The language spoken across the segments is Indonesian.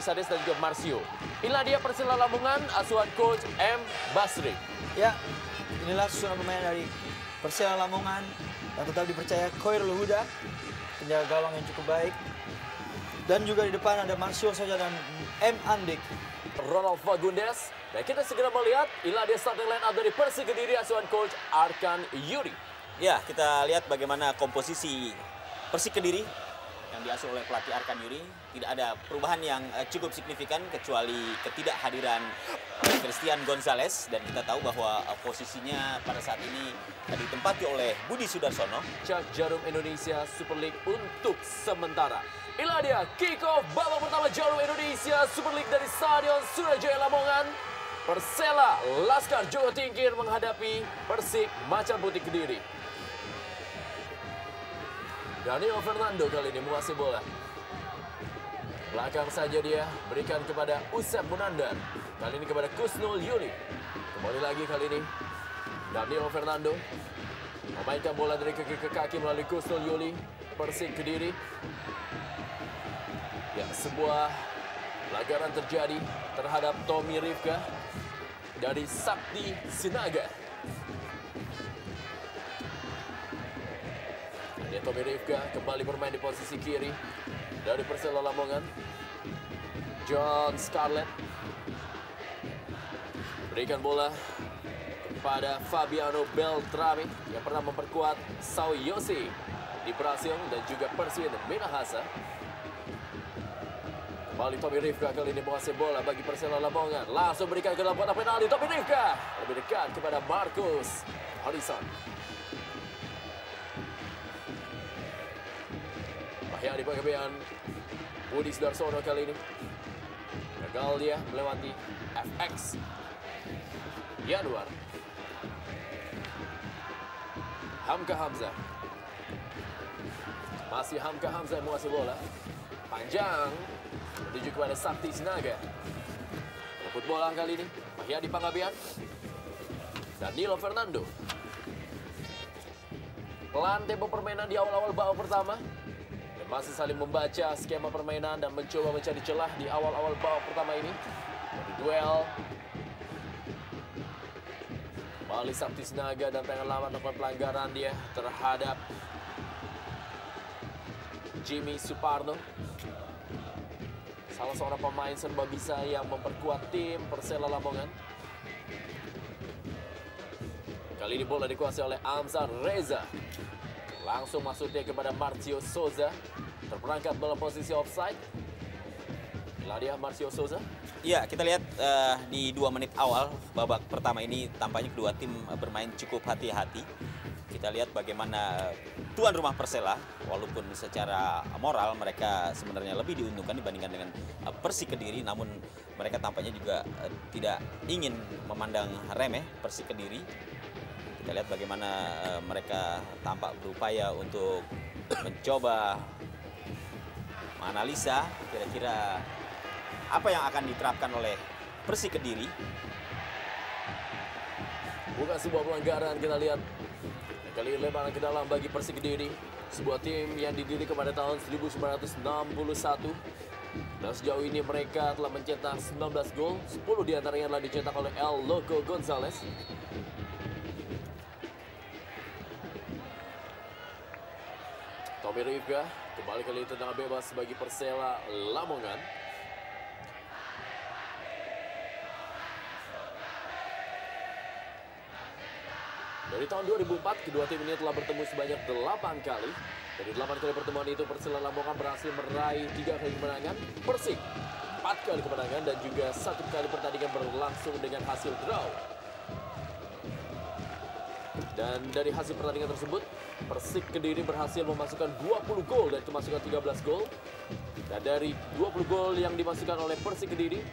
Risades dan juga Marcio. Inilah dia Persela Lamongan, asuhan coach M. Basri. Ya, inilah susunan pemain dari Persela Lamongan yang tetap dipercaya Khairul Huda, penjaga gawang yang cukup baik. Dan juga di depan ada Marcio Souza dan M. Andik. Ronald Fagundes. Dan kita segera melihat inilah dia starting line up dari Persik Kediri, asuhan coach Arkan Yuri. Ya, kita lihat bagaimana komposisi Persik Kediri yang diasuh oleh pelatih Arkan Yuri. Tidak ada perubahan yang cukup signifikan kecuali ketidakhadiran Christian Gonzalez. Dan kita tahu bahwa posisinya pada saat ini ditempati oleh Budi Sudarsono. Cak Jarum Indonesia Super League untuk sementara. Inilah dia kick off babak pertama Jarum Indonesia Super League dari Stadion Surajaya Lamongan. Persela Laskar Joko Tingkir menghadapi Persik Macan Putih Kediri. Daniel Fernando kali ini menguasai bola. Belakang saja dia, berikan kepada Usep Munandar. Kali ini kepada Kusnul Yuli. Kembali lagi kali ini Daniel Fernando memainkan bola dari kaki ke kaki melalui Kusnul Yuli. Persik Kediri. Ya, sebuah pelanggaran terjadi terhadap Tommy Rifka dari Sakti Sinaga. Dia Tommy Rifka kembali bermain di posisi kiri dari Persela Lamongan. John Scarlett berikan bola kepada Fabiano Beltrami yang pernah memperkuat Sao Yose di Brasil dan juga Persija Minahasa. Kembali Tommy Rifka kali ini menguasai bola bagi Persela Lamongan. Langsung berikan ke dalam kotak penalti. Tommy Rifka lebih dekat kepada Marcus Harrison. Yang di pengabian Budi Sudarsono kali ini. Gagal dia melewati FX Januar. Hamka Hamzah. Masih Hamka Hamzah yang menguasai bola. Panjang menuju kepada Sakti Sinaga. Rebut bola kali ini Mahyadi Pangabian. Danilo Fernando. Pelan tempo permainan di awal-awal babak pertama. Masih saling membaca skema permainan dan mencoba mencari celah di awal-awal babak pertama ini. Di duel. Kembali Sakti Sinaga dan pengen lawan melakukan pelanggaran dia terhadap Jimmy Suparno. Salah seorang pemain serba bisa yang memperkuat tim Persela Lamongan. Kali ini bola dikuasai oleh Amzar Reza. Langsung masuknya kepada Marcio Souza. Terperangkap dalam posisi offside. Inilah dia Marcio Souza. Ya, kita lihat di 2 menit awal babak pertama ini tampaknya kedua tim bermain cukup hati-hati. Kita lihat bagaimana tuan rumah Persela, walaupun secara moral mereka sebenarnya lebih diuntungkan dibandingkan dengan Persik Kediri, namun mereka tampaknya juga tidak ingin memandang remeh Persik Kediri. Kita lihat bagaimana mereka tampak berupaya untuk mencoba menganalisa kira-kira apa yang akan diterapkan oleh Persik Kediri. Bukan sebuah pelanggaran, kita lihat. Kali ini lebaran ke dalam bagi Persik Kediri. Sebuah tim yang didirikan pada tahun 1961. Dan sejauh ini mereka telah mencetak 19 gol. 10 diantaranya telah dicetak oleh El Loco Gonzalez. Tommy Rifka kembali kali itu tendangan bebas bagi Persela Lamongan. Dari tahun 2004, kedua tim ini telah bertemu sebanyak 8 kali. Dari 8 kali pertemuan itu, Persela Lamongan berhasil meraih 3 kali kemenangan. Persik 4 kali kemenangan dan juga 1 kali pertandingan berlangsung dengan hasil draw. Dan dari hasil pertandingan tersebut, Persik Kediri berhasil memasukkan 20 gol dan kemasukan 13 gol. Dan dari 20 gol yang dimasukkan oleh Persik Kediri,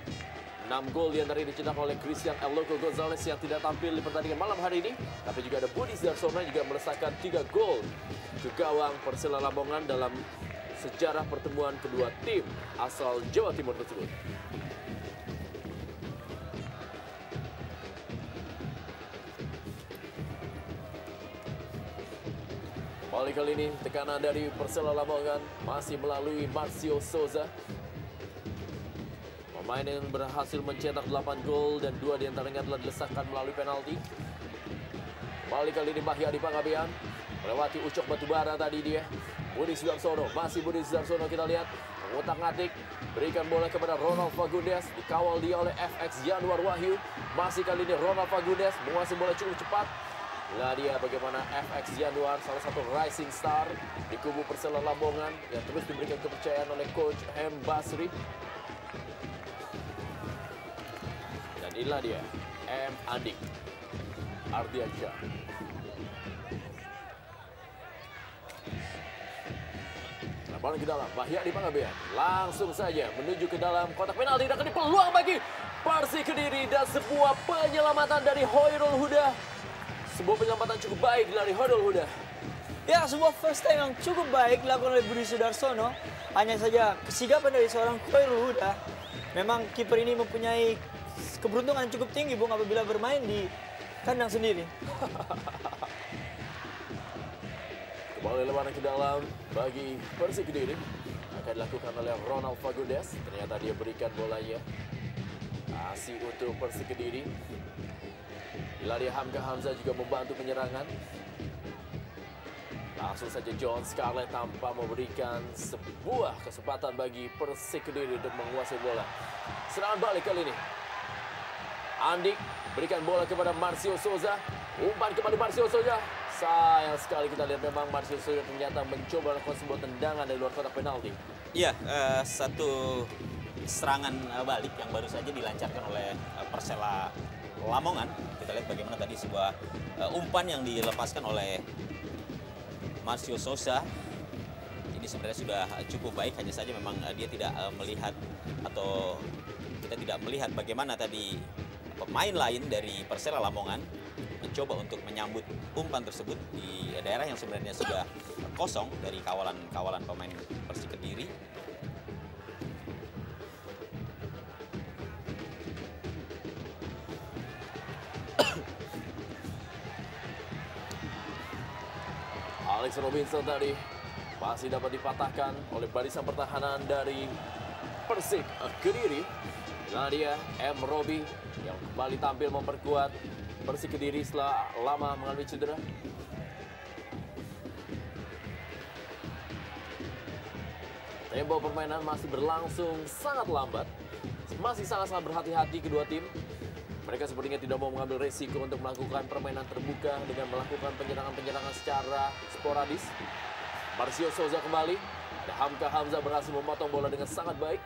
6 gol diantaranya dicetak oleh Christian El Loco Gonzalez yang tidak tampil di pertandingan malam hari ini. Tapi juga ada Budi Sudarsono juga melesakkan 3 gol ke gawang Persela Lamongan dalam sejarah pertemuan kedua tim asal Jawa Timur tersebut. Kali ini tekanan dari Persela Lamongan masih melalui Marcio Souza. Pemain yang berhasil mencetak 8 gol dan 2 diantaranya telah dilesakkan melalui penalti. Kembali kali ini Bahyadi Panggabean melewati Ucok Batubara tadi dia. Budi Sudarsono, masih Budi Sudarsono kita lihat mengutak-ngatik, berikan bola kepada Ronald Fagundes, dikawal dia oleh FX Januar Wahyu. Masih kali ini Ronald Fagundes menguasai bola cukup cepat. Nah dia bagaimana FX Januar, salah satu rising star di kubu Persela Lamongan yang terus diberikan kepercayaan oleh Coach M. Basri. Dan inilah dia M. Andik Ardiansyah. Bola ke dalam, Bahyadi Panggabean langsung saja menuju ke dalam kotak penalti dan kini peluang bagi Persik Kediri dan sebuah penyelamatan dari Hoirul Huda. Sebuah penyelamatan cukup baik dari Hoirul Huda. Ya, sebuah first time yang cukup baik dilakukan oleh Budi Sudarsono. Hanya saja kesigapan dari seorang Hoirul Huda. Memang kiper ini mempunyai keberuntungan yang cukup tinggi, Bung, apabila bermain di kandang sendiri. Kembali lebaran ke dalam bagi Persik Kediri. Akan dilakukan oleh Ronald Fagundes. Ternyata dia berikan bolanya. Asih untuk Persik Kediri. Ilaria Hamka Hamzah juga membantu penyerangan. Langsung saja John Scarlett tanpa memberikan sebuah kesempatan bagi Persik Kediri untuk menguasai bola. Serangan balik kali ini. Andik berikan bola kepada Marcio Souza. Umpan kembali Marcio Souza. Sayang sekali kita lihat memang Marcio Souza ternyata mencoba melakukan sebuah tendangan dari luar kotak penalti. Iya, satu serangan balik yang baru saja dilancarkan oleh Persela Lamongan. Kita lihat bagaimana tadi sebuah umpan yang dilepaskan oleh Marcio Souza. Ini sebenarnya sudah cukup baik, hanya saja memang dia tidak melihat atau kita tidak melihat bagaimana tadi pemain lain dari Persela Lamongan mencoba untuk menyambut umpan tersebut di daerah yang sebenarnya sudah kosong dari kawalan pemain Persik Kediri. Alex Robinson tadi masih dapat dipatahkan oleh barisan pertahanan dari Persik Kediri. Nah dia M. Robi yang kembali tampil memperkuat Persik Kediri setelah lama mengalami cedera. Tempo permainan masih berlangsung sangat lambat. Masih sangat-sangat berhati-hati kedua tim. Mereka sepertinya tidak mau mengambil resiko untuk melakukan permainan terbuka dengan melakukan penyerangan-penyerangan secara sporadis. Marcio Souza kembali. Ada Hamka Hamzah berhasil memotong bola dengan sangat baik.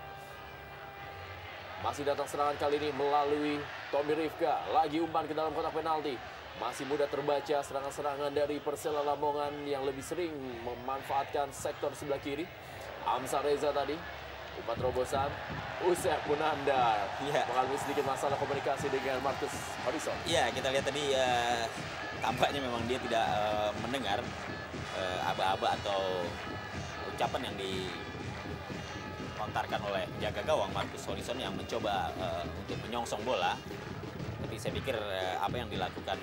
Masih datang serangan kali ini melalui Tommy Rifka. Lagi umpan ke dalam kotak penalti. Masih mudah terbaca serangan-serangan dari Persela Lamongan yang lebih sering memanfaatkan sektor sebelah kiri. Amsa Reza tadi. Umpan terobosan. Usep Munandar. Ya. Mengalami sedikit masalah komunikasi dengan Marcus Horizon. Iya, kita lihat tadi tampaknya memang dia tidak mendengar aba-aba atau ucapan yang dilontarkan oleh penjaga gawang Marcus Horizon yang mencoba untuk menyongsong bola. Tapi saya pikir apa yang dilakukan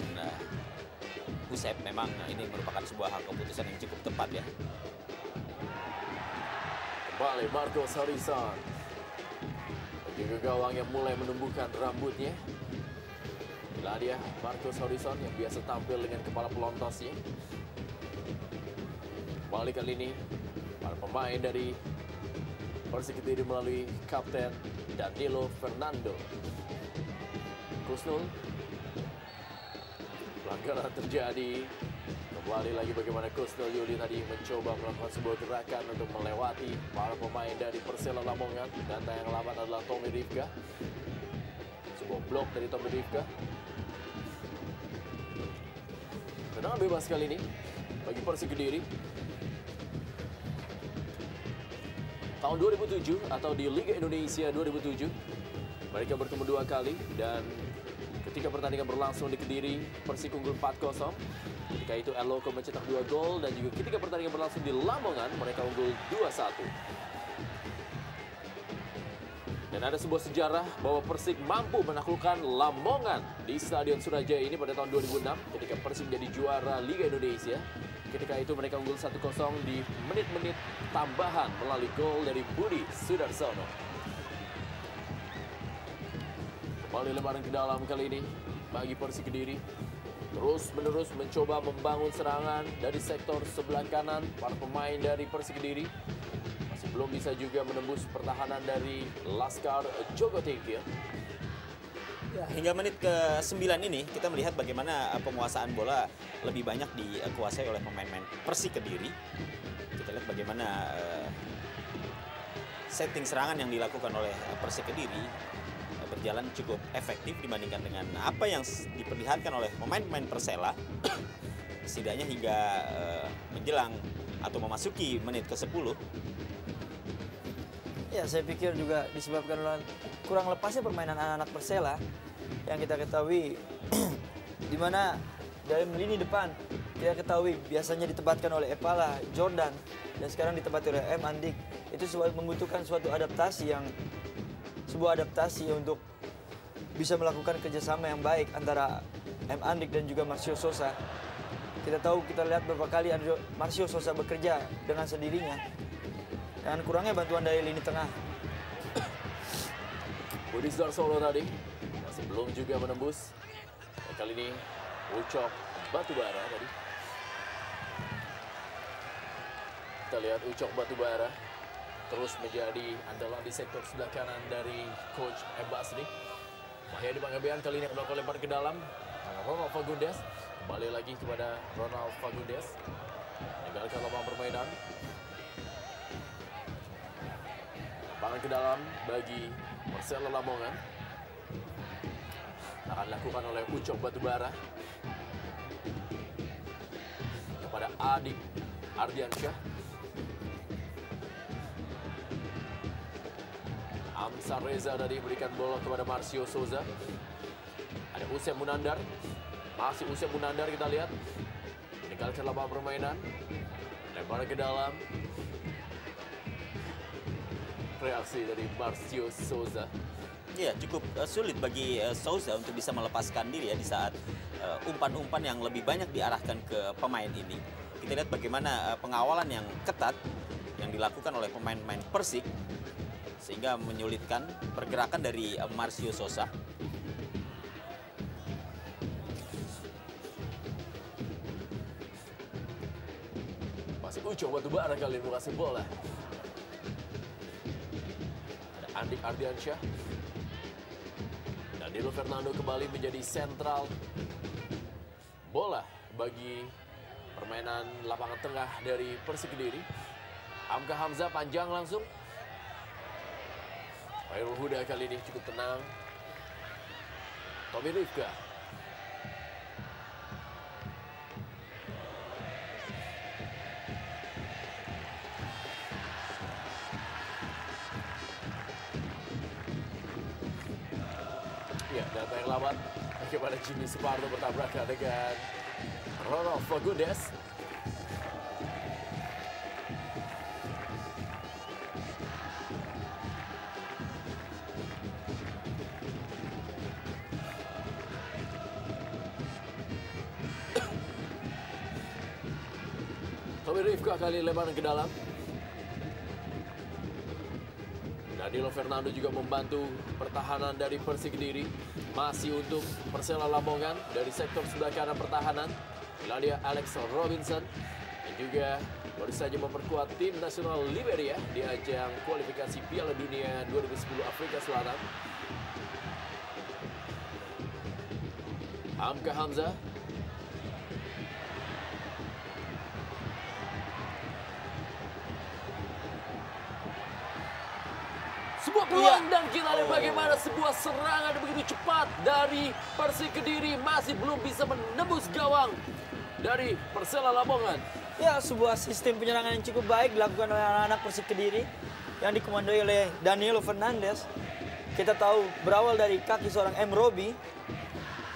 Usep memang ini merupakan sebuah keputusan yang cukup tepat ya. Kembali Marcus Horizon. Penjaga gawang yang mulai menumbuhkan rambutnya. Inilah dia Marcus Horizon yang biasa tampil dengan kepala pelontosnya. Kembali kali ini para pemain dari Persik Kediri melalui Kapten Danilo Fernando. Kusnul. Pelanggaran terjadi. Kembali lagi bagaimana Kusnul Yuli tadi mencoba melakukan sebuah gerakan untuk melewati para pemain dari Persela Lamongan. Data yang lambat adalah Tommy Rifka. Sebuah blok dari Tommy Rifka. Tendangan bebas kali ini bagi Persik Kediri. Tahun 2007 atau di Liga Indonesia 2007 mereka bertemu 2 kali dan ketika pertandingan berlangsung di Kediri Persik unggul 4-0. Ketika itu Eloko mencetak 2 gol dan juga ketika pertandingan berlangsung di Lamongan mereka unggul 2-1. Dan ada sebuah sejarah bahwa Persik mampu menaklukkan Lamongan di Stadion Surajaya ini pada tahun 2006 ketika Persik menjadi juara Liga Indonesia. Ketika itu mereka unggul 1-0 di menit-menit tambahan melalui gol dari Budi Sudarsono. Kembali lebaran ke dalam kali ini bagi Persik Kediri. Terus-menerus mencoba membangun serangan dari sektor sebelah kanan. Para pemain dari Persik Kediri masih belum bisa juga menembus pertahanan dari Laskar Jogotengkir. Ya, hingga menit ke-9 ini kita melihat bagaimana penguasaan bola lebih banyak dikuasai oleh pemain-pemain Persik Kediri. Kita lihat bagaimana setting serangan yang dilakukan oleh Persik Kediri berjalan cukup efektif dibandingkan dengan apa yang diperlihatkan oleh pemain-pemain Persela. Setidaknya hingga menjelang atau memasuki menit ke-10. Ya, saya pikir juga disebabkan oleh kurang lepasnya permainan anak-anak Persela yang kita ketahui di mana dari lini depan kita ketahui biasanya ditempatkan oleh Epala, Jordan, dan sekarang ditempati oleh M. Andik. Itu membutuhkan suatu adaptasi sebuah adaptasi untuk bisa melakukan kerjasama yang baik antara M. Andik dan juga Marcio Sosa. Kita lihat beberapa kali Marcio Sosa bekerja dengan sendirinya. Dan kurangnya bantuan dari lini tengah. Budisdar Solo tadi masih belum juga menembus. Dan kali ini Ucok Batubara tadi. Kita lihat Ucok Batubara terus menjadi andalan di sektor sebelah kanan dari Coach M. Basri. Mahyadi Pangabean kali ini melakukan lempar ke dalam. Ronald Fagundes kembali lagi kepada Ronald Fagundes. Meninggalkan lapangan permainan. Lapangan ke dalam bagi Persela Lamongan. Akan dilakukan oleh Ucok Batubara kepada Adik Ardiansyah. Amsar Reza tadi berikan bola kepada Marcio Souza. Ada Usem Munandar. Masih Usem Munandar kita lihat. Meninggalkan lapangan permainan. Lempar ke dalam. Reaksi dari Marcio Souza. Ya, cukup sulit bagi Souza untuk bisa melepaskan diri ya di saat umpan-umpan yang lebih banyak diarahkan ke pemain ini. Kita lihat bagaimana pengawalan yang ketat yang dilakukan oleh pemain-pemain Persik sehingga menyulitkan pergerakan dari Marcio Sosa. Masih Ucok Batubara kali ini mengasih bola. Ada Andik Ardiansyah. Danilo Fernando kembali menjadi sentral bola bagi permainan lapangan tengah dari Persik Kediri. Hamka Hamzah panjang langsung. Khairul Huda kali ini cukup tenang. Tommy Rifka. Ya, data yang lambat. Bagaimana Jimmy Suparno bertabrakan dengan Ronald Fagundes. Tommy Rifka kali lebaran ke dalam. Danilo Fernando juga membantu pertahanan dari Persik Kediri. Masih untuk Persela Lamongan dari sektor sebelah kanan pertahanan. Iladia Alex Robinson. Dan juga baru saja memperkuat tim nasional Liberia di ajang kualifikasi Piala Dunia 2010 Afrika Selatan. Hamka Hamzah. Sebuah peluang dan kita lihat bagaimana sebuah serangan begitu cepat dari Persik Kediri masih belum bisa menembus gawang dari Persela Lamongan. Ya, sebuah sistem penyerangan yang cukup baik dilakukan oleh anak-anak Persik Kediri yang dikomandoi oleh Danilo Fernandes. Kita tahu berawal dari kaki seorang M. Robi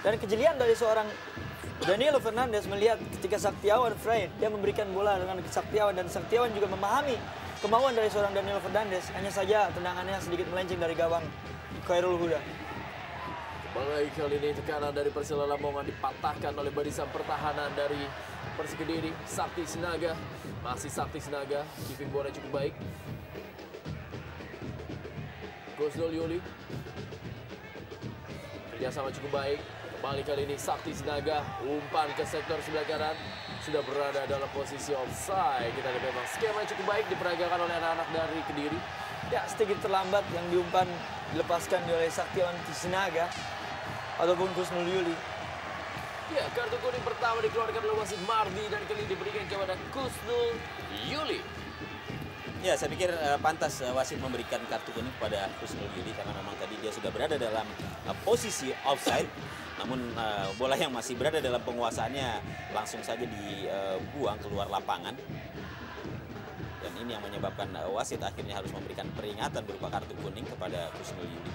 dan kejelian dari seorang Danilo Fernandes melihat ketika Saktiawan Fred dia memberikan bola dengan Saktiawan dan Saktiawan juga memahami kemauan dari seorang Danilo Fernandes. Hanya saja tendangannya sedikit melenceng dari gawang Khairul Huda. Kembali kali ini tekanan dari Persela Lamongan dipatahkan oleh barisan pertahanan dari Persik Kediri. Sakti Sinaga, masih Sakti Sinaga, keeping bola cukup baik. Gosdol Yuli. Kerjasama cukup baik. Kembali kali ini Sakti Sinaga. Umpan ke sektor sebelah kanan. Sudah berada dalam posisi offside. Kita lihat memang skema yang cukup baik diperagakan oleh anak-anak dari Kediri. Ya, sedikit terlambat yang diumpan dilepaskan oleh Saktiawan Sinaga ataupun Kusnul Yuli. Ya, kartu kuning pertama dikeluarkan oleh wasit Mardi dan kali ini diberikan kepada Kusnul Yuli. Ya, saya pikir pantas wasit memberikan kartu kuning kepada Kusnul Yuli karena memang tadi dia sudah berada dalam posisi offside. Namun bola yang masih berada dalam penguasaannya langsung saja dibuang keluar lapangan. Dan ini yang menyebabkan wasit akhirnya harus memberikan peringatan berupa kartu kuning kepada Kusnul Yuli.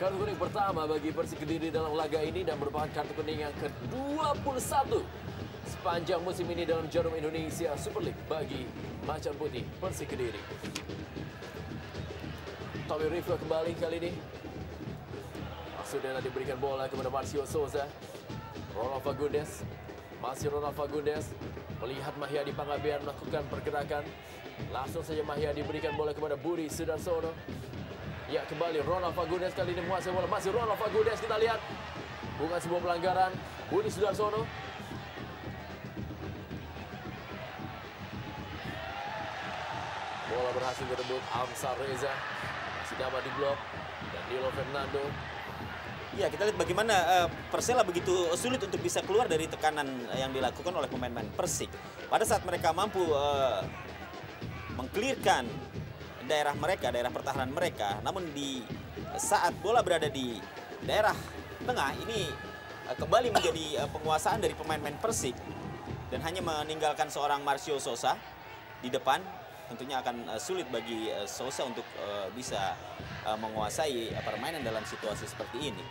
Kartu kuning pertama bagi Persik Kediri dalam laga ini dan merupakan kartu kuning yang ke-21 sepanjang musim ini dalam Jarum Indonesia Super League bagi Macan Putih Persik Kediri. Tommy Rifka kembali kali ini. Maksudnya diberikan bola kepada Marcio Souza. Ronald Fagundes. Masih Ronald Fagundes. Melihat Mahyadi Pangabean melakukan pergerakan. Langsung saja Mahyadi diberikan bola kepada Budi Sudarsono. Ya, kembali Ronald Fagundes kali ini menguasai bola. Masih Ronald Fagundes, kita lihat. Bukan sebuah pelanggaran. Budi Sudarsono. Bola berhasil direbut Amsar Reza. Masih dapat diblok. Danilo Fernando. Ya, kita lihat bagaimana Persela begitu sulit untuk bisa keluar dari tekanan yang dilakukan oleh pemain-pemain Persik. Pada saat mereka mampu mengklirkan daerah mereka, daerah pertahanan mereka, namun di saat bola berada di daerah tengah, ini kembali menjadi penguasaan dari pemain-pemain Persik dan hanya meninggalkan seorang Marcio Souza di depan. Tentunya akan sulit bagi Souza untuk bisa menguasai permainan dalam situasi seperti ini.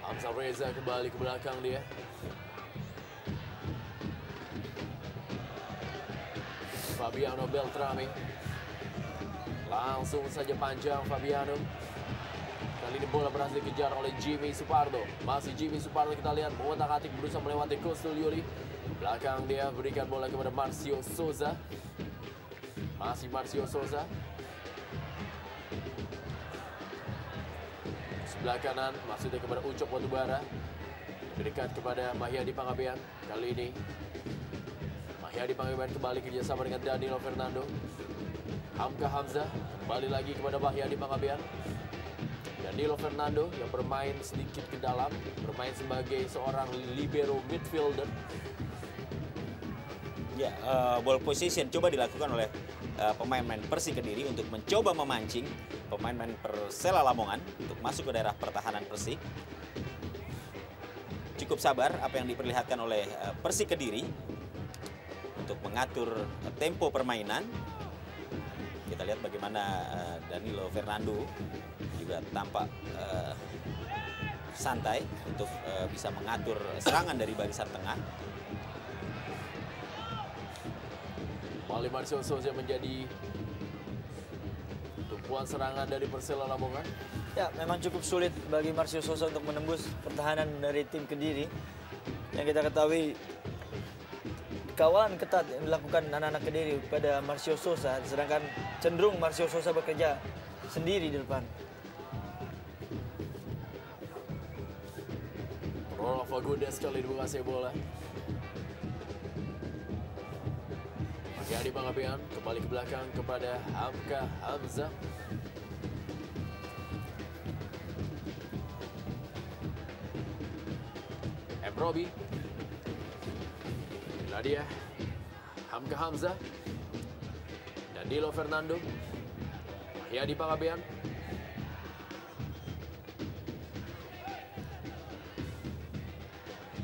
Amsar Reza kembali ke belakang dia. Fabiano Beltrame. Langsung saja panjang Fabiano. Kali ini bola berhasil dikejar oleh Jimmy Supardo. Masih Jimmy Supardo, kita lihat mengotak-atik berusaha melewati Kusnul Yuli. Belakang dia berikan bola kepada Marcio Souza. Masih Marcio Souza. Sebelah kanan maksudnya kepada Ucok Batubara. Berikan kepada Mahyadi Pangabean. Kali ini Mahyadi Pangabean kembali kerjasama dengan Danilo Fernando. Hamka Hamzah kembali lagi kepada Mahyadi Pangabean. Danilo Fernando yang bermain sedikit ke dalam, bermain sebagai seorang libero midfielder. Ya, ball position coba dilakukan oleh pemain-pemain Persik Kediri untuk mencoba memancing pemain-pemain Persela Lamongan untuk masuk ke daerah pertahanan Persik. Cukup sabar apa yang diperlihatkan oleh Persik Kediri untuk mengatur tempo permainan. Kita lihat bagaimana Danilo Fernando juga tampak santai untuk bisa mengatur serangan dari barisan tengah. Mali Marcio Souza menjadi tumpuan serangan dari Persela Lamongan. Ya, memang cukup sulit bagi Marcio Souza untuk menembus pertahanan dari tim Kediri. Yang kita ketahui kawalan ketat yang dilakukan anak-anak Kediri pada Marcio Souza, sedangkan cenderung Marcio Souza bekerja sendiri di depan. Ronald Fagundes kali ini menguasai bola. Mahyadi Pangabean kembali ke belakang kepada Hamka Hamzah. Robi. Inilah dia Hamka Hamzah. Danilo Fernando. Mahyadi Pangabean.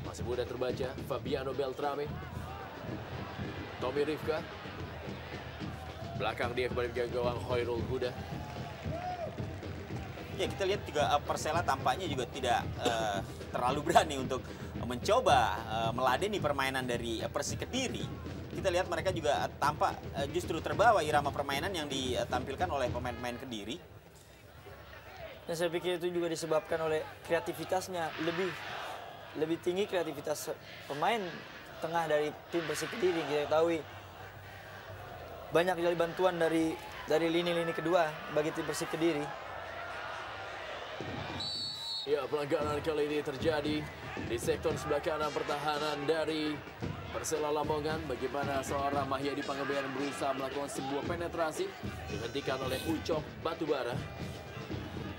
Masih mudah terbaca Fabiano Beltrame. Tommy Rifka. Belakang dia kembali ke gawang Khairul Huda. Ya, kita lihat juga Persela tampaknya juga tidak terlalu berani untuk mencoba meladeni permainan dari Persik Kediri. Kita lihat mereka juga tampak justru terbawa irama permainan yang ditampilkan oleh pemain-pemain Kediri. Dan saya pikir itu juga disebabkan oleh kreativitasnya lebih tinggi kreativitas pemain tengah dari tim Persik Kediri. Kita ketahui banyak dari bantuan dari lini-lini kedua bagi tim Persik Kediri. Ya, pelanggaran kali ini terjadi di sektor sebelah kanan pertahanan dari Persela Lamongan. Bagaimana seorang Mahyadi Panggabean berusaha melakukan sebuah penetrasi dihentikan oleh Ucok Batubara.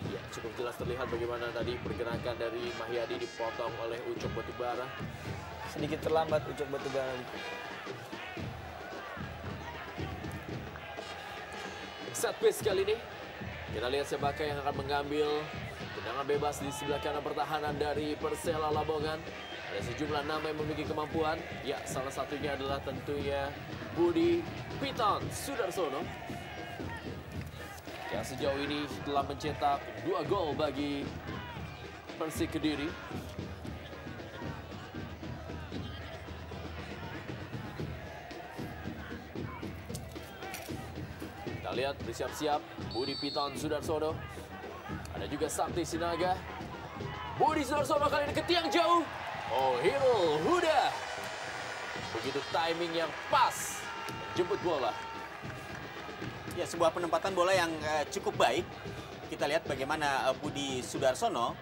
Ya, cukup jelas terlihat bagaimana tadi pergerakan dari Mahyadi dipotong oleh Ucok Batubara. Sedikit terlambat Ucok Batubara. Set piece kali ini. Kita lihat siapakah yang akan mengambil tendangan bebas di sebelah kanan pertahanan dari Persela Lamongan. Ada sejumlah nama yang memiliki kemampuan. Ya, salah satunya adalah tentunya Budi Piton Sudarsono, yang sejauh ini telah mencetak 2 gol bagi Persik Kediri. Kita lihat bersiap-siap Budi Piton Sudarsono. Ada juga Sakti Sinaga. Budi Sudarsono kali ini ke tiang jauh. Oh, Hirul Huda. Begitu timing yang pas menjemput bola. Ya, sebuah penempatan bola yang cukup baik. Kita lihat bagaimana Budi Sudarsono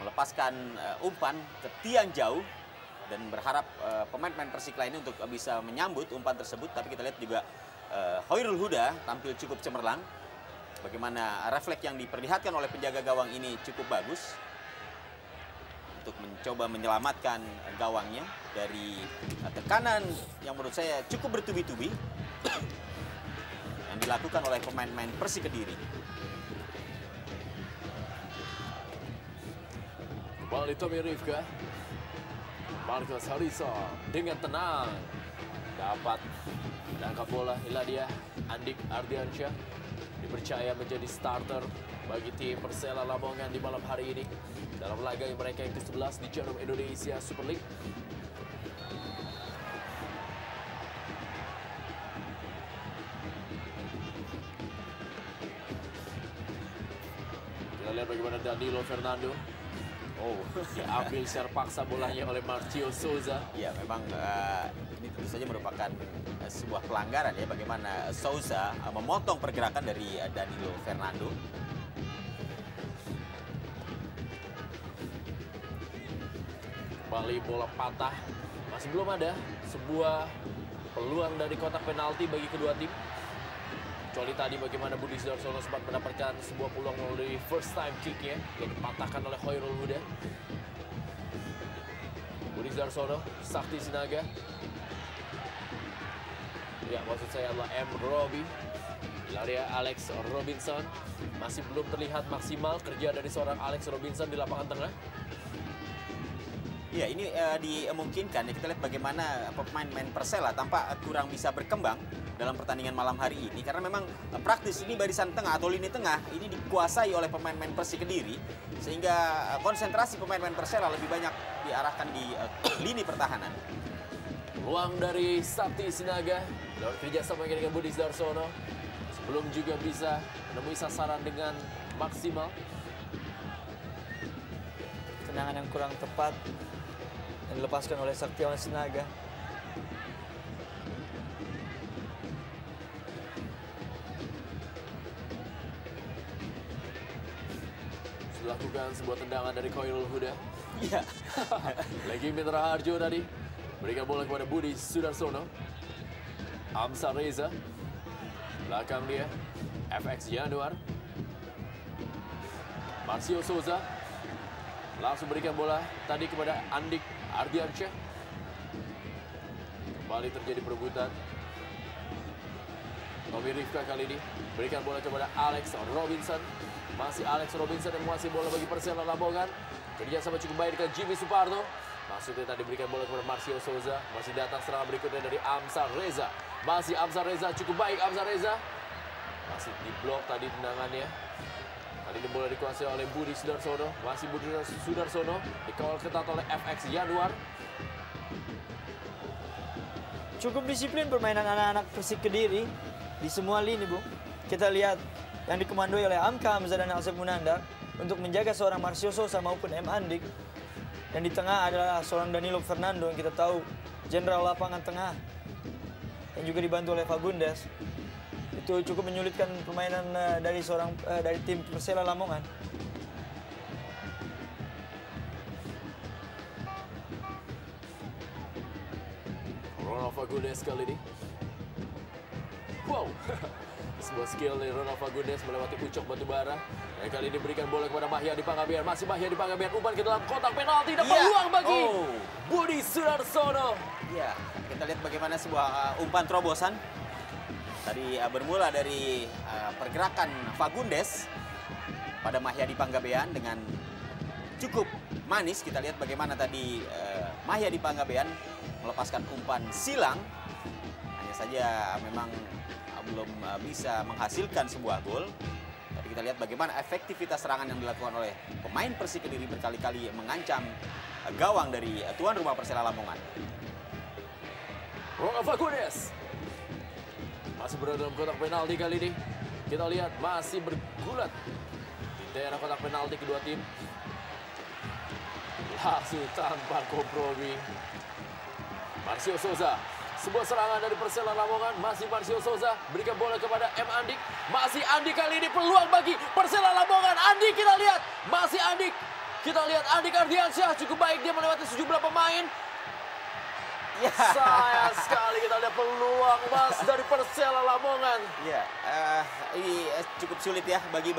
melepaskan umpan ke tiang jauh dan berharap pemain-pemain Persik lainnya untuk bisa menyambut umpan tersebut. Tapi kita lihat juga Hoirul Huda tampil cukup cemerlang. Bagaimana refleks yang diperlihatkan oleh penjaga gawang ini cukup bagus untuk mencoba menyelamatkan gawangnya dari tekanan yang menurut saya cukup bertubi-tubi yang dilakukan oleh pemain-pemain Persik Kediri. Kembali Tommy Rifka. Marcos Harisa dengan tenang dapat menangkap bola. Inilah dia Andik Ardiansyah, dipercaya menjadi starter bagi tim Persela Lamongan di malam hari ini dalam laga mereka yang ke-11 di Jarum Indonesia Super League. Kita lihat bagaimana Danilo Fernando. Oh, diambil secara paksa bolanya oleh Marcio Souza. Ya, memang ini tentu saja merupakan sebuah pelanggaran ya, bagaimana Souza memotong pergerakan dari Danilo Fernando. Kembali bola patah. Masih belum ada sebuah peluang dari kotak penalti bagi kedua tim. Kecuali tadi bagaimana Budi Sudarsono sempat mendapatkan sebuah peluang melalui first time kick-nya yang dipatahkan oleh Hoirul Huda. Budi Sudarsono, Sakti Sinaga. Ya, maksud saya adalah M. Robi. Ilaria Alex Robinson. Masih belum terlihat maksimal kerja dari seorang Alex Robinson di lapangan tengah. Ya, ini dimungkinkan ya, kita lihat bagaimana pemain-pemain Persela tampak kurang bisa berkembang dalam pertandingan malam hari ini, karena memang praktis ini barisan tengah atau lini tengah ini dikuasai oleh pemain-pemain Persik Kediri, sehingga konsentrasi pemain-pemain Persela lebih banyak diarahkan di lini pertahanan. Peluang dari Sakti Sinaga lewat kerjasama dengan Budi Sudarsono sebelum juga bisa menemui sasaran dengan maksimal. Tendangan yang kurang tepat yang dilepaskan oleh Saktiawan Sinaga. Lakukan sebuah tendangan dari Hoirul Huda. Iya. Lagi Mitra Harjo tadi berikan bola kepada Budi Sudarsono. Amsar Reza, belakang dia FX Januar. Marcio Souza langsung berikan bola tadi kepada Andik Ardiansyah. Kembali terjadi perebutan. Tommy Rifka kali ini berikan bola kepada Alex Robinson. Masih Alex Robinson yang menguasai bola bagi Persela Lamongan. Kerja sama cukup baik dengan Jimmy Suparno. Maksudnya tadi berikan bola kepada Marcio Souza. Masih datang serangan berikutnya dari Amsar Reza. Masih Amsar Reza, cukup baik Amsar Reza. Masih diblok tadi tendangannya. Kali ini bola dikuasai oleh Budi Sudarsono. Masih Budi Sudarsono dikawal ketat oleh FX Januar. Cukup disiplin permainan anak-anak Persik Kediri di semua lini, Bu. Kita lihat yang dikomandoi oleh Amka Hamzah dan Asep Munandar untuk menjaga seorang Marcio Souza maupun M. Andik. Dan di tengah adalah seorang Danilo Fernando yang kita tahu jenderal lapangan tengah yang juga dibantu oleh Fagundes. Itu cukup menyulitkan permainan dari tim Persela Lamongan. Fagundes kali ini. Wow, sebuah skill dari Ronald Fagundes melewati ucok batubara. Dan kali ini berikan bola kepada Mahyadi Panggabean. Masih Mahyadi Panggabean, umpan ke dalam kotak penalti. Dan peluang bagi Budi Sudarsono. Ya, kita lihat bagaimana sebuah umpan terobosan. Tadi bermula dari pergerakan Fagundes pada Mahyadi Panggabean dengan cukup manis. Kita lihat bagaimana tadi Mahyadi Panggabean melepaskan umpan silang. Hanya saja memang belum bisa menghasilkan sebuah gol. Tapi kita lihat bagaimana efektivitas serangan yang dilakukan oleh pemain Persik Kediri berkali-kali mengancam gawang dari tuan rumah Persela Lamongan. Ronald Fagundes masih berada dalam kotak penalti kali ini. Kita lihat masih bergulat di daerah kotak penalti kedua tim. Langsung tanpa kompromi. Marcio Souza. Sebuah serangan dari Persela Lamongan. Masih Marcio Souza. Berikan bola kepada M. Andik. Masih Andik kali ini. Peluang bagi Persela Lamongan. Andik kita lihat. Masih Andik. Kita lihat Andik Ardiansyah. Cukup baik dia melewati sejumlah pemain. Ya. Sayang sekali kita lihat peluang emas dari Persela Lamongan. Ya, ini cukup sulit ya bagi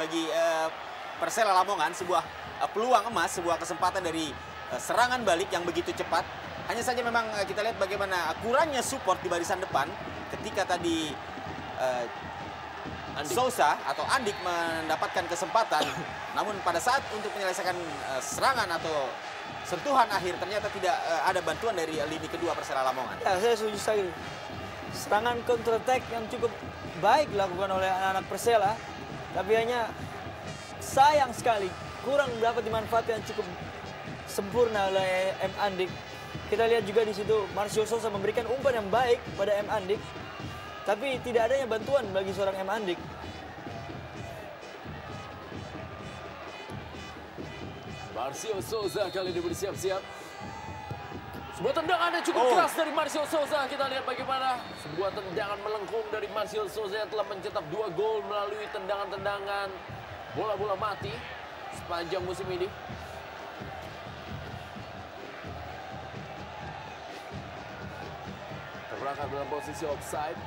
Persela Lamongan. Sebuah peluang emas, sebuah kesempatan dari serangan balik yang begitu cepat. Hanya saja memang kita lihat bagaimana kurangnya support di barisan depan ketika tadi Souza atau Andik mendapatkan kesempatan. Namun pada saat untuk menyelesaikan serangan atau sentuhan akhir ternyata tidak ada bantuan dari lini kedua Persela Lamongan. Ya, saya setuju sekali. Serangan counter attack yang cukup baik dilakukan oleh anak-anak Persela. Tapi hanya sayang sekali kurang dapat dimanfaatkan cukup sempurna oleh M. Andik. Kita lihat juga di situ Marcio Souza memberikan umpan yang baik pada M. Andik. Tapi tidak adanya bantuan bagi seorang M. Andik. Marcio Souza kali ini bersiap-siap. Sebuah tendangan yang cukup keras dari Marcio Souza. Kita lihat bagaimana sebuah tendangan melengkung dari Marcio Souza yang telah mencetak 2 gol melalui tendangan-tendangan bola-bola mati sepanjang musim ini. Terperangkap dalam posisi offside.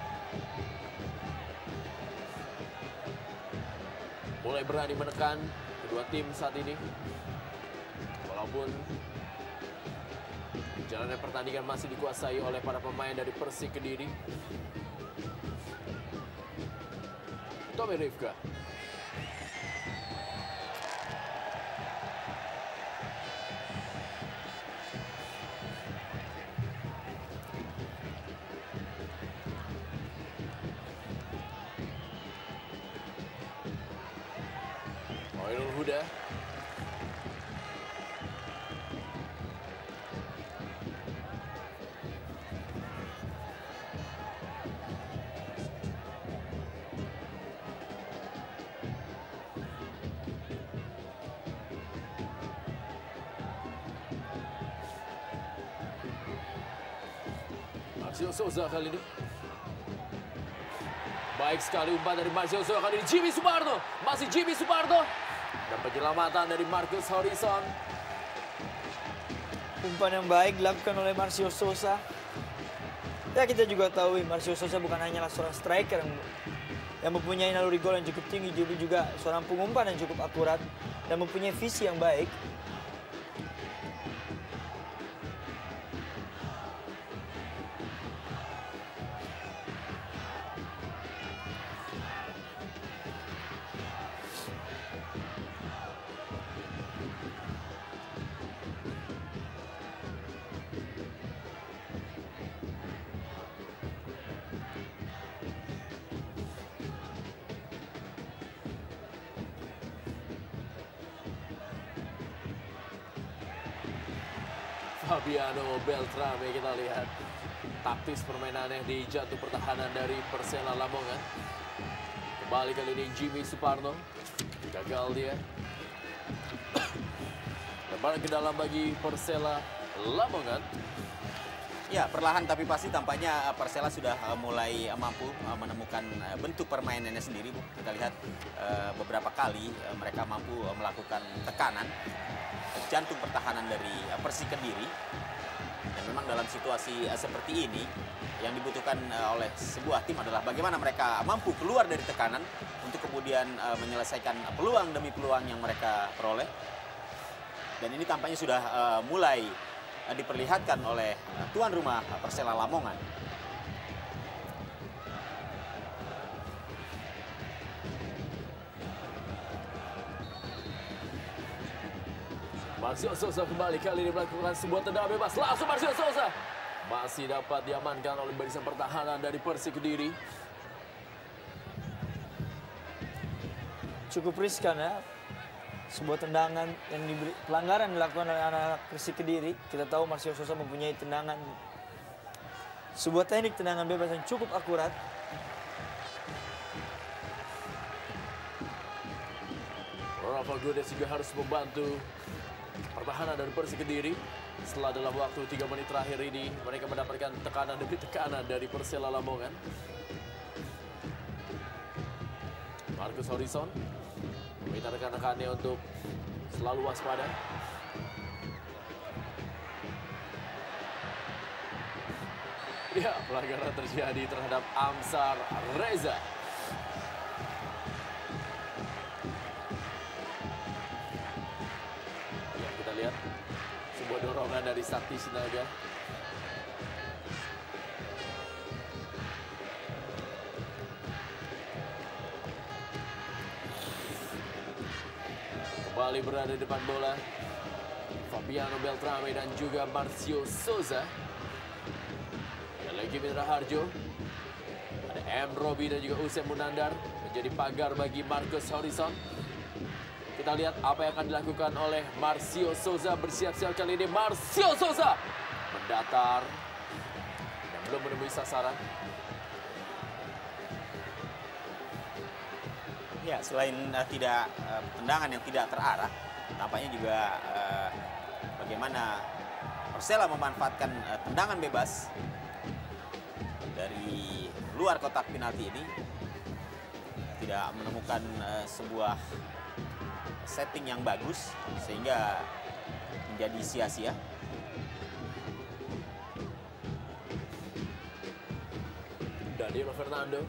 Mulai berani menekan kedua tim saat ini. Walaupun jalannya pertandingan masih dikuasai oleh para pemain dari Persik Kediri. Tommy Rifka. Khairul Huda. Marcio Souza kali ini. Baik sekali umpan dari Marcio Souza kali ini. Jimmy Suparno. Masih Jimmy Suparno. Dan penyelamatan dari Marcus Horizon. Umpan yang baik dilakukan oleh Marcio Souza. Ya, kita juga tahu Marcio Souza bukan hanyalah seorang striker yang mempunyai naluri gol yang cukup tinggi, juga seorang pengumpan yang cukup akurat dan mempunyai visi yang baik. Fabiano Beltrame kita lihat taktis permainannya di jatuh pertahanan dari Persela Lamongan. Kembali kali ini Jimmy Suparno. Gagal dia. Lemparan ke dalam bagi Persela Lamongan. Ya, perlahan tapi pasti tampaknya Persela sudah mulai mampu menemukan bentuk permainannya sendiri, Bu. Kita lihat beberapa kali mereka mampu melakukan tekanan jantung pertahanan dari Persik Kediri. Dan Dan memang dalam situasi seperti ini, yang dibutuhkan oleh sebuah tim adalah bagaimana mereka mampu keluar dari tekanan untuk kemudian menyelesaikan peluang demi peluang yang mereka peroleh. Dan ini tampaknya sudah mulai diperlihatkan oleh tuan rumah Persela Lamongan. Marcio Souza kembali, kali ini melakukan sebuah tendangan bebas. Langsung Marcio Souza. Masih dapat diamankan oleh barisan pertahanan dari Persik Kediri. Cukup riskan ya. Sebuah tendangan yang diberi, pelanggaran dilakukan oleh anak Persik Kediri. Kita tahu Marcio Souza mempunyai tendangan, sebuah teknik tendangan bebas yang cukup akurat. Rafa Godes juga harus membantu pertahanan dari Persik Kediri. Setelah dalam waktu 3 menit terakhir ini, mereka mendapatkan tekanan demi tekanan dari Persela Lamongan. Marcus Horizon meminta rekan-rekannya untuk selalu waspada. Ya, pelanggaran terjadi terhadap Amsar Reza. Ya, kita lihat sebuah dorongan dari Sakti Sinaga. Kembali berada di depan bola Fabiano Beltrame dan juga Marcio Souza. Dan lagi Mitra Harjo. Ada M. Robi dan juga Usep Munandar menjadi pagar bagi Marcus Horizon. Kita lihat apa yang akan dilakukan oleh Marcio Souza. Bersiap-siap kali ini Marcio Souza mendatar dan belum menemui sasaran. Ya, selain tendangan yang tidak terarah, tampaknya juga bagaimana Persela memanfaatkan tendangan bebas dari luar kotak penalti ini, tidak menemukan sebuah setting yang bagus sehingga menjadi sia-sia. Danilo Fernando.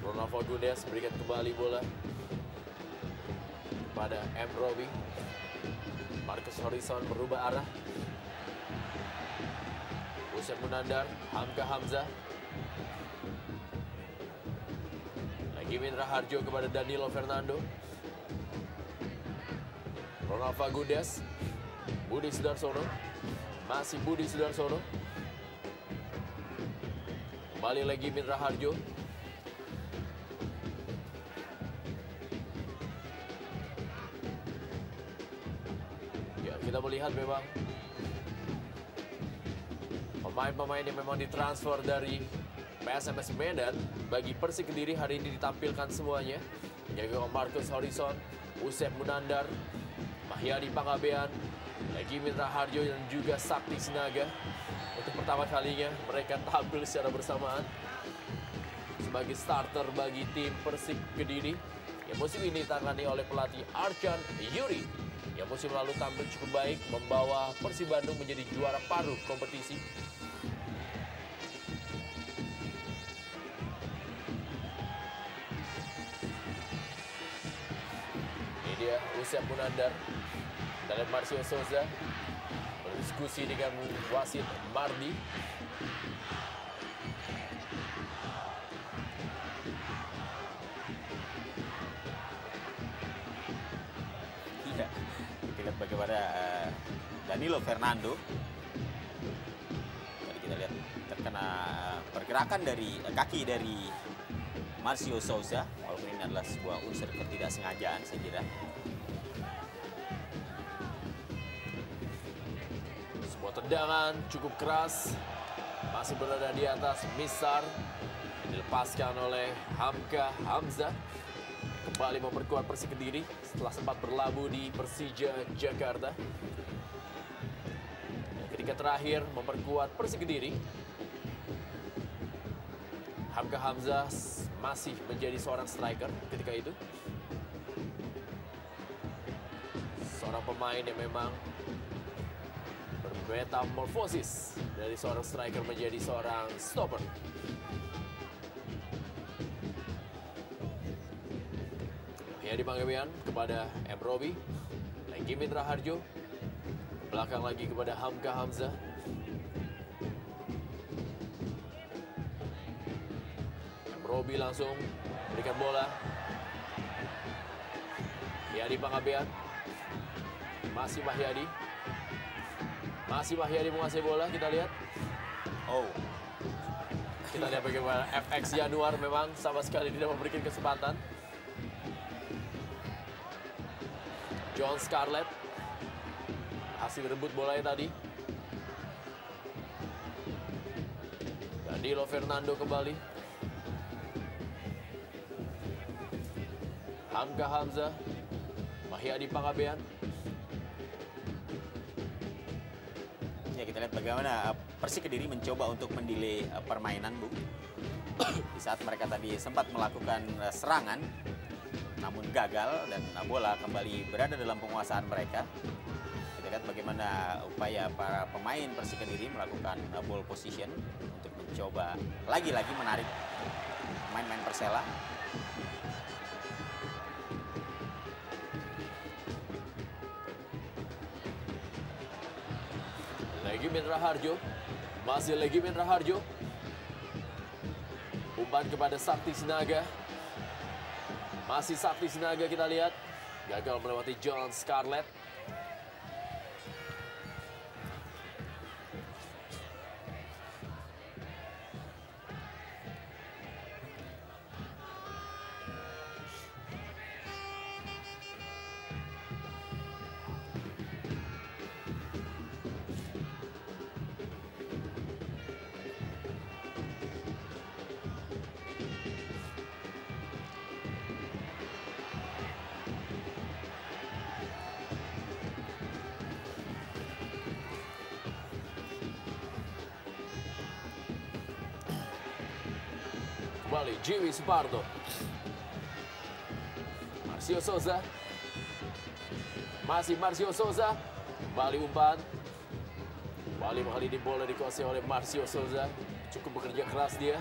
Ronald Fagundes berikan kembali bola pada M. Robi. Marcus Horizon berubah arah. Usep Munandar, Hamka Hamzah. Lagi Mitra Harjo kepada Danilo Fernando. Ronald Fagundes. Budi Sudarsono. Masih Budi Sudarsono. Kembali lagi Mitra Harjo. Kita melihat memang pemain-pemain yang memang ditransfer dari PSMS Medan bagi Persik Kediri hari ini ditampilkan semuanya. Yaitu Marcus Horizon, Usep Munandar, Mahyadi Pangabean, lagi Mitra Harjo dan juga Sakti Sinaga. Untuk pertama kalinya mereka tampil secara bersamaan sebagai starter bagi tim Persik Kediri yang musim ini ditangani oleh pelatih Arcan Yuri, yang musim lalu tampil cukup baik membawa Persib Bandung menjadi juara paruh kompetisi. Ini dia Usep Munandar dan Marcio Souza berdiskusi dengan wasit Mardi. Bagaimana Danilo Fernando tadi kita lihat terkena pergerakan dari kaki dari Marcio Souza, walaupun ini adalah sebuah unsur ketidaksengajaan saya kira. Sebuah tendangan cukup keras masih berada di atas Misar, dilepaskan oleh Hamka Hamzah. Kembali memperkuat Persik Kediri setelah sempat berlabuh di Persija Jakarta. Ketika terakhir memperkuat Persik Kediri, Hamka Hamzah masih menjadi seorang striker ketika itu. seorang pemain yang memang bermetamorfosis dari seorang striker menjadi seorang stopper. Mahyadi Panggabean kepada M. Robi, Legimin Raharjo, belakang lagi kepada Hamka Hamzah. M. Robi langsung berikan bola. Mahyadi Panggabean, masih Mahyadi. Masih Mahyadi menguasai bola, kita lihat. Oh, Kita lihat bagaimana FX Januar memang sama sekali tidak memberikan kesempatan. John Scarlett hasil rebut bolanya tadi. Danilo Fernando kembali. Hamka Hamzah, Mahyadi Panggabean. ya kita lihat bagaimana Persik Kediri mencoba untuk mendelay permainan, Bu. Di saat mereka tadi sempat melakukan serangan, namun gagal dan bola kembali berada dalam penguasaan mereka. Kita lihat bagaimana upaya para pemain Persik Kediri melakukan ball position untuk mencoba lagi-lagi menarik pemain-pemain Persela. Legimin Raharjo, masih Legimin Raharjo. Umpan kepada Sakti Sinaga. Masih Sakti Sinaga, kita lihat. Gagal melewati John Scarlett. Kembali Jiwi Suparto. Marcio Souza. Masih Marcio Souza. Kembali umpan. Kembali kali ini bola dikuasai oleh Marcio Souza. Cukup bekerja keras dia.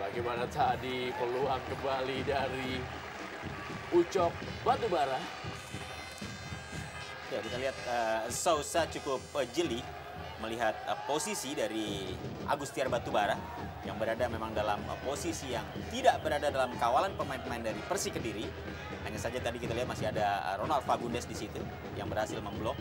Bagaimana tadi peluang kembali dari Ucok Batubara. Ya, kita lihat Souza cukup jeli melihat posisi dari Agustiar Batubara yang berada memang dalam posisi yang tidak berada dalam kawalan pemain-pemain dari Persik Kediri. Hanya saja tadi kita lihat masih ada Ronald Fagundes di situ yang berhasil memblok.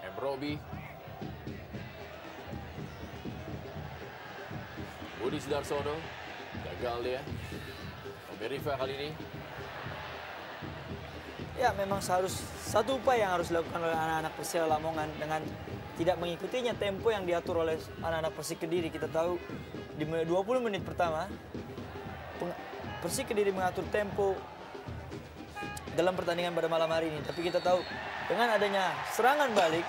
M. Robi. Budi Sudarsono. Gagal dia. Omeriva kali ini. Ya, memang seharus satu upaya yang harus dilakukan oleh anak-anak Persela Lamongan dengan tidak mengikutinya tempo yang diatur oleh anak-anak Persik Kediri. Kita tahu di 20 menit pertama Persik Kediri mengatur tempo dalam pertandingan pada malam hari ini. Tapi kita tahu dengan adanya serangan balik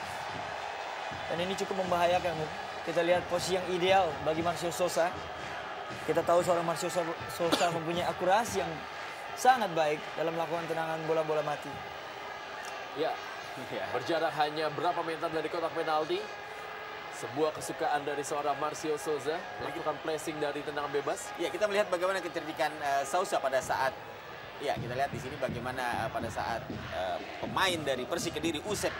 dan ini cukup membahayakan. Kita lihat posisi yang ideal bagi Marcio Souza. Kita tahu seorang Marcio Souza mempunyai akurasi yang sangat baik dalam melakukan tendangan bola-bola mati. Ya, berjarak hanya berapa meter dari kotak penalti. Sebuah kesukaan dari seorang Marcio Souza melakukan placing dari tendangan bebas. Ya, kita melihat bagaimana kecerdikan Souza pada saat, ya kita lihat di sini bagaimana pada saat pemain dari Persik Kediri Usep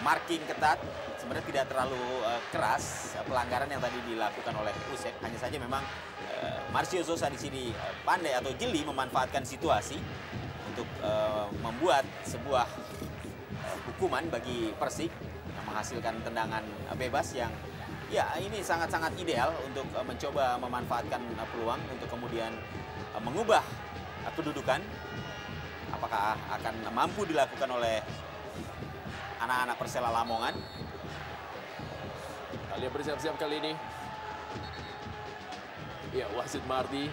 marking ketat. Sebenarnya tidak terlalu keras pelanggaran yang tadi dilakukan oleh Usep. Hanya saja memang Marcio Souza di sini pandai atau jeli memanfaatkan situasi untuk membuat sebuah hukuman bagi Persik yang menghasilkan tendangan bebas yang ya ini sangat-sangat ideal untuk mencoba memanfaatkan peluang untuk kemudian mengubah kedudukan. Apakah akan mampu dilakukan oleh anak-anak Persela Lamongan? Kalian bersiap-siap kali ini. Ya, wasit Mardi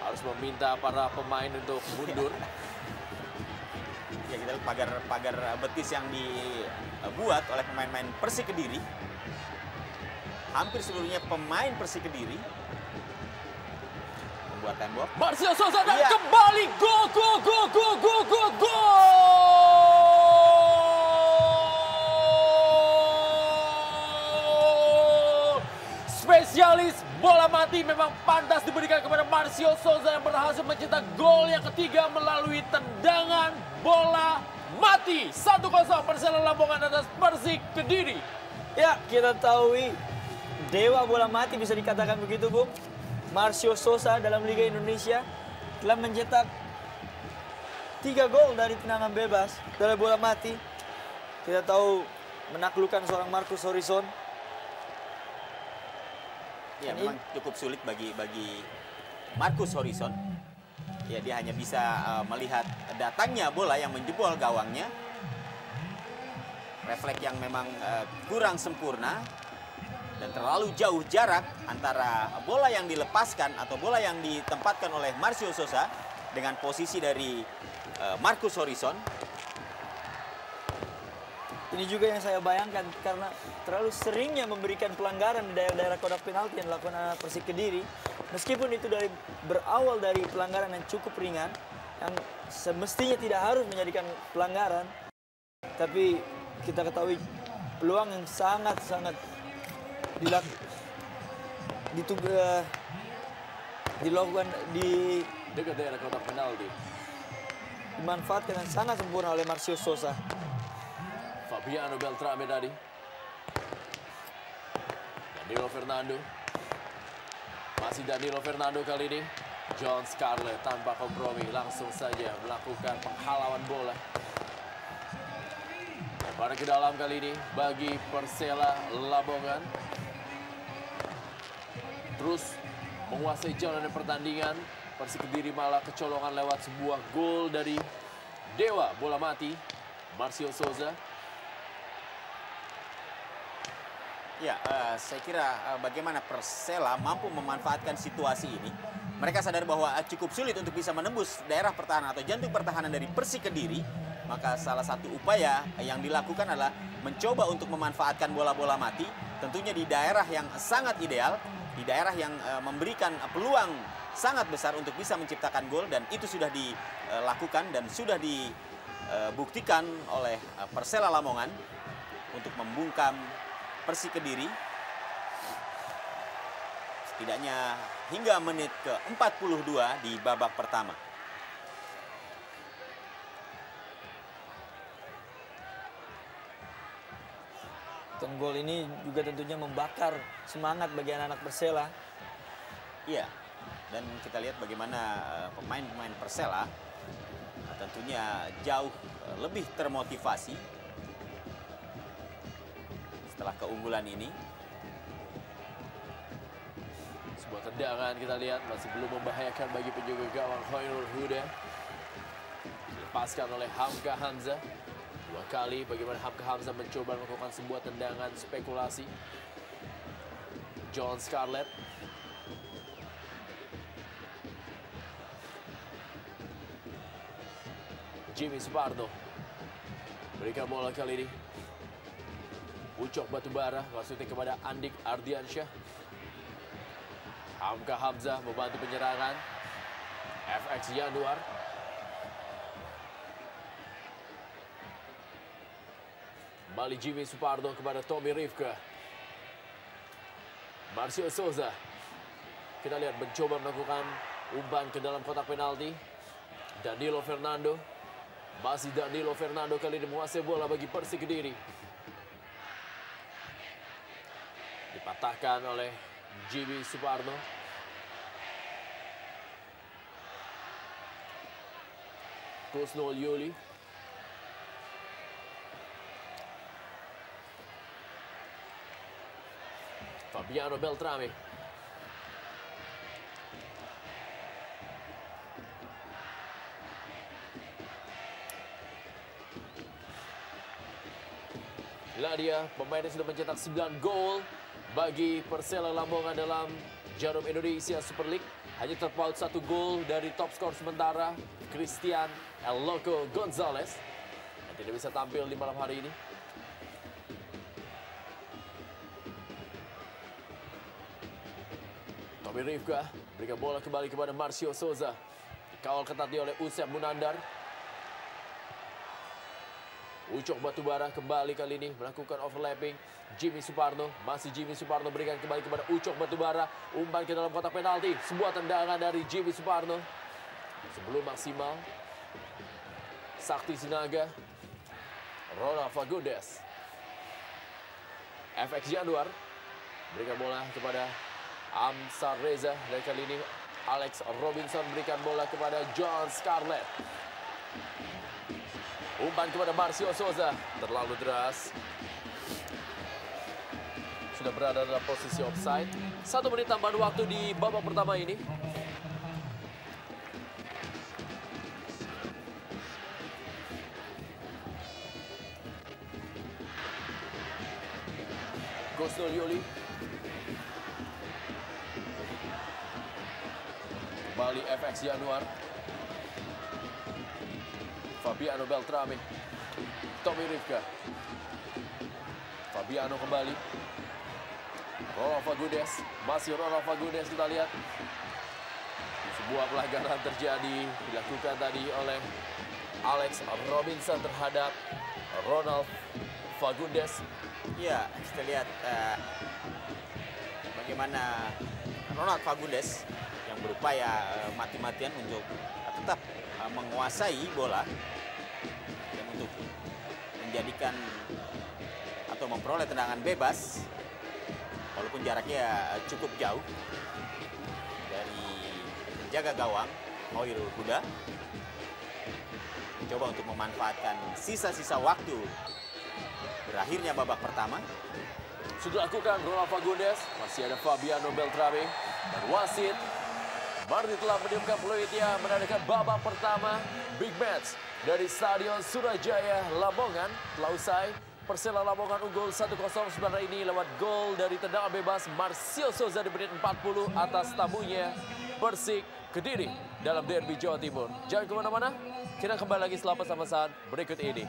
harus meminta para pemain untuk mundur. Ya, kita lihat pagar betis yang dibuat oleh pemain-pemain Persik Kediri hampir seluruhnya pemain Persik Kediri. Membuat tembok. Marcio Souza dan Iya. kembali gol. Spesialis bola mati memang pantas diberikan kepada Marcio Souza yang berhasil mencetak gol yang ketiga melalui tendangan bola mati. 1-0 Persela Lamongan atas Persik Kediri. Ya, kita tahu dewa bola mati bisa dikatakan begitu, Bung. Marcio Souza dalam Liga Indonesia telah mencetak 3 gol dari tendangan bebas dari bola mati. Kita tahu menaklukkan seorang Marcus Horizon. Ya, Dan memang cukup sulit bagi Marcus Horizon. Ya, dia hanya bisa melihat datangnya bola yang menjebol gawangnya. Refleks yang memang kurang sempurna dan terlalu jauh jarak antara bola yang dilepaskan atau bola yang ditempatkan oleh Marcio Souza dengan posisi dari Marcus Horizon. Ini juga yang saya bayangkan karena terlalu seringnya memberikan pelanggaran di daerah-daerah kotak penalti yang dilakukan Persik Kediri. Meskipun itu berawal dari pelanggaran yang cukup ringan, yang semestinya tidak harus menjadikan pelanggaran. Tapi kita ketahui peluang yang sangat-sangat dilakukan Dekat daerah kotak penalti. dimanfaatkan dengan sangat sempurna oleh Marcio Souza. Fabiano Beltrame tadi. Danilo Fernando. Masih Danilo Fernando kali ini. John Scarlett tanpa kompromi langsung saja melakukan penghalauan bola. Pada ke dalam kali ini bagi Persela Lamongan. Terus menguasai jalannya pertandingan. Persik Kediri malah kecolongan lewat sebuah gol dari dewa bola mati Marcio Souza. Ya, saya kira bagaimana Persela mampu memanfaatkan situasi ini. Mereka sadar bahwa cukup sulit untuk bisa menembus daerah pertahanan atau jantung pertahanan dari Persik Kediri. Maka salah satu upaya yang dilakukan adalah mencoba untuk memanfaatkan bola-bola mati. Tentunya di daerah yang sangat ideal, di daerah yang memberikan peluang sangat besar untuk bisa menciptakan gol. Dan itu sudah dilakukan dan sudah dibuktikan oleh Persela Lamongan untuk membungkam Persik Kediri. Setidaknya hingga menit ke-42 di babak pertama. Dan gol ini juga tentunya membakar semangat bagi anak-anak Persela. Iya, dan kita lihat bagaimana pemain-pemain Persela tentunya jauh lebih termotivasi setelah keunggulan ini. Sebuah tendangan kita lihat masih belum membahayakan bagi penjaga gawang Khairul Huda. Dilepaskan oleh Hamka Hamzah. 2 kali bagaimana Hamka Hamzah mencoba melakukan sebuah tendangan spekulasi. John Scarlett. Jimmy Suparno. Berikan bola kali ini. Ucok Batubara maksudnya kepada Andik Ardiansyah. Hamka Hamzah membantu penyerangan. FX Januar. Kembali Jimmy Suparno kepada Tommy Rifka. Marcio Souza. Kita lihat mencoba melakukan umpan ke dalam kotak penalti. Danilo Fernando. Masih Danilo Fernando kali ini menguasai bola bagi Persik Kediri. Dipatahkan oleh Jimmy Suparno. Kusnul Yuli. Fabiano Beltrame. Inilah dia pemain yang sudah mencetak 9 gol bagi Persela Lamongan dalam Jarum Indonesia Super League. Hanya terpaut 1 gol dari top skor sementara Christian El Loco Gonzalez yang tidak bisa tampil di malam hari ini. Tommy Rifka berikan bola kembali kepada Marcio Souza. Dikawal ketat oleh Usep Munandar. Ucok Batubara kembali kali ini melakukan overlapping. Jimmy Suparno, masih Jimmy Suparno berikan kembali kepada Ucok Batubara. Umpan ke dalam kotak penalti. Sebuah tendangan dari Jimmy Suparno. Sebelum maksimal. Sakti Sinaga. Ronald Fagundes. FX Januar berikan bola kepada Amsar Reza. Dan kali ini Alex Robinson berikan bola kepada John Scarlett. Umpan kepada Marcio Souza. Terlalu deras. Sudah berada dalam posisi offside. 1 menit tambahan waktu di babak pertama ini. Gosnul Yuli. Kembali FX Januar. Fabiano Beltrame. Tommy Rifka. Fabiano kembali. Ronald Fagundes. Masih Ronald Fagundes, kita lihat. Sebuah pelanggaran terjadi. Dilakukan tadi oleh Alex Robinson terhadap Ronald Fagundes. Ya, kita lihat bagaimana Ronald Fagundes yang berupaya mati-matian untuk tetap menguasai bola dan untuk menjadikan atau memperoleh tendangan bebas walaupun jaraknya cukup jauh dari penjaga gawang Khairul Huda. Mencoba untuk memanfaatkan sisa-sisa waktu berakhirnya babak pertama. Sudah lakukan Ronald Fagundes. Masih ada Fabiano Beltrame. Dan wasit Mardi telah meniupkan peluitnya menandakan babak pertama big match dari Stadion Surajaya Lamongan telah usai. Persela Lamongan unggul 1-0 sebentar ini lewat gol dari tendangan bebas Marcio Souza di menit 40 atas tamunya Persik Kediri dalam derby Jawa Timur. Jangan kemana-mana, kita kembali lagi setelah pesan-pesan berikut ini.